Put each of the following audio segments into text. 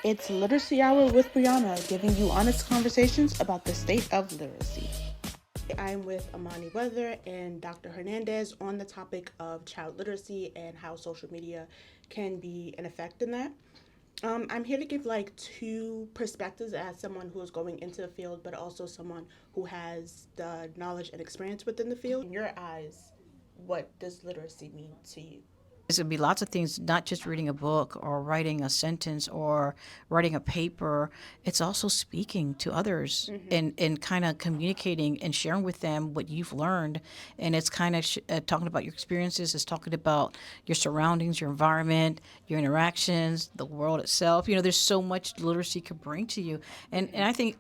It's Literacy Hour with Brianna, giving you honest conversations about the state of literacy. I'm with Amani Weather and Dr. Hernandez on the topic of child literacy and how social media can be an effect in that. I'm here to give like two perspectives as someone who is going into the field, but also someone who has the knowledge and experience within the field. In your eyes, what does literacy mean to you? There's going to be lots of things, not just reading a book or writing a sentence or writing a paper. It's also speaking to others and kind of communicating and sharing with them what you've learned. And it's kind of talking about your experiences. It's talking about your surroundings, your environment, your interactions, the world itself. There's so much literacy could bring to you. And I think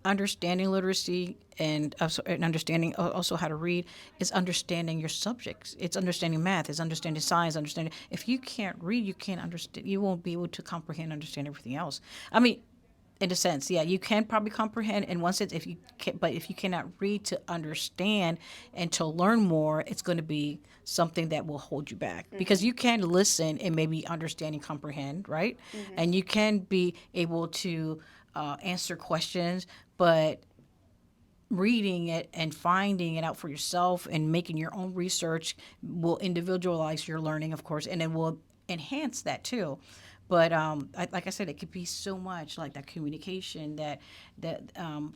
understanding literacy and understanding also how to read is understanding your subjects. It's understanding math. It's understanding science. Understanding if you can't read, you can't understand. You won't be able to comprehend, understand everything else. I mean, in a sense, yeah, you can probably comprehend in one sense if you can, but if you cannot read to understand and to learn more, it's going to be something that will hold you back because you can listen and maybe understand and comprehend, right? And you can be able to answer questions, but reading it and finding it out for yourself and making your own research will individualize your learning, of course, and it will enhance that too. But like I said, it could be so much like that communication, that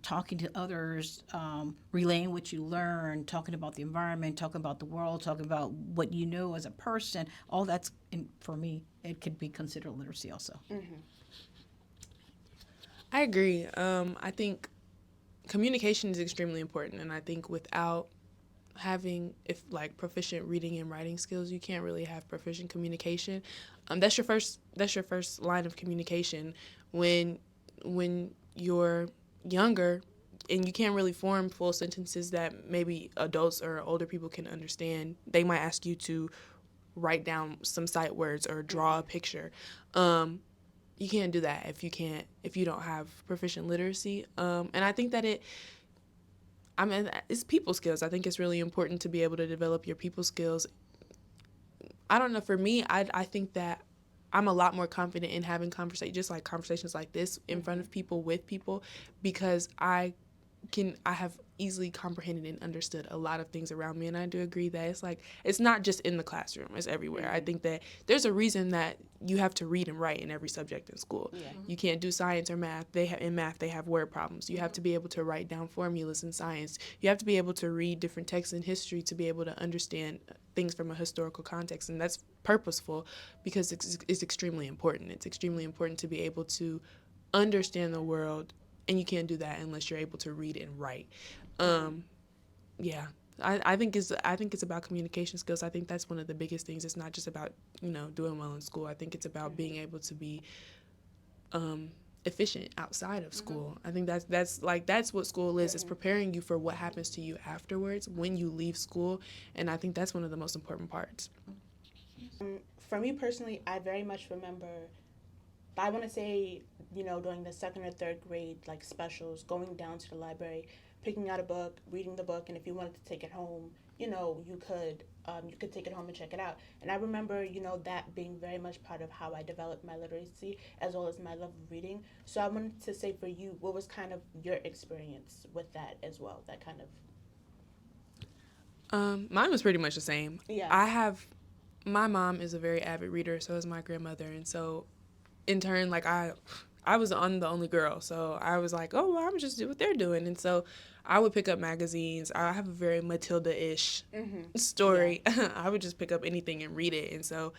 talking to others, relaying what you learn, talking about the environment, talking about the world, talking about what you know as a person. All that's, for me, it could be considered literacy also. I agree. I think communication is extremely important, and I think without having if like proficient reading and writing skills, you can't really have proficient communication. That's your first line of communication when you're younger, and you can't really form full sentences that maybe adults or older people can understand. They might ask you to write down some sight words or draw a picture. You can't do that if you don't have proficient literacy. And I think that it's people skills. I think it's really important to be able to develop your people skills. I don't know, for me, I think that I'm a lot more confident in having conversations like this in front of people, with people, because I have easily comprehended and understood a lot of things around me. And I do agree that it's not just in the classroom, it's everywhere. I think that there's a reason that you have to read and write in every subject in school. You can't do science or math. In math they have word problems. You have to be able to write down formulas in science. You have to be able to read different texts in history to be able to understand things from a historical context, and that's purposeful because it's extremely important. It's extremely important to be able to understand the world, and you can't do that unless you're able to read and write. Yeah, I think it's about communication skills. I think that's one of the biggest things. It's not just about doing well in school. I think it's about being able to be efficient outside of school. I think that's what school is. It's preparing you for what happens to you afterwards when you leave school, and I think that's one of the most important parts. For me personally, I very much remember, I want to say, during the second or third grade, like specials, going down to the library, picking out a book, reading the book, and if you wanted to take it home, you could take it home and check it out. And I remember, that being very much part of how I developed my literacy as well as my love of reading. So I wanted to say for you, what was kind of your experience with that as well? That kind of. Mine was pretty much the same. Yeah. My mom is a very avid reader, so is my grandmother, and so in turn, like I was the only girl, so I was like, oh, well, I'm just do what they're doing, and so I would pick up magazines. I have a very Matilda-ish story. Yeah. I would just pick up anything and read it, and so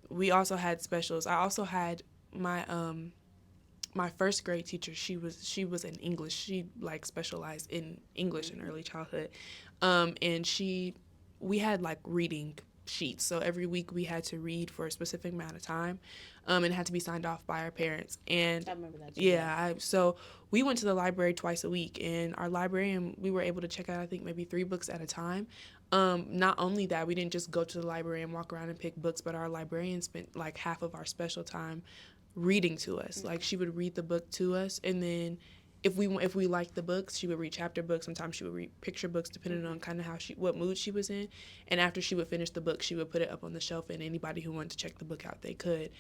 we also had specials. I also had my first grade teacher. She was in English. She like specialized in English in early childhood, and we had like reading sheets. So every week we had to read for a specific amount of time, and it had to be signed off by our parents. And I remember that too. yeah, so we went to the library twice a week, and our librarian, we were able to check out, I think, maybe 3 books at a time. Not only that, we didn't just go to the library and walk around and pick books, but our librarian spent like half of our special time reading to us. Like she would read the book to us, and then if we liked the books, she would read chapter books. Sometimes she would read picture books, depending on kind of what mood she was in. And after she would finish the book, she would put it up on the shelf, and anybody who wanted to check the book out, they could.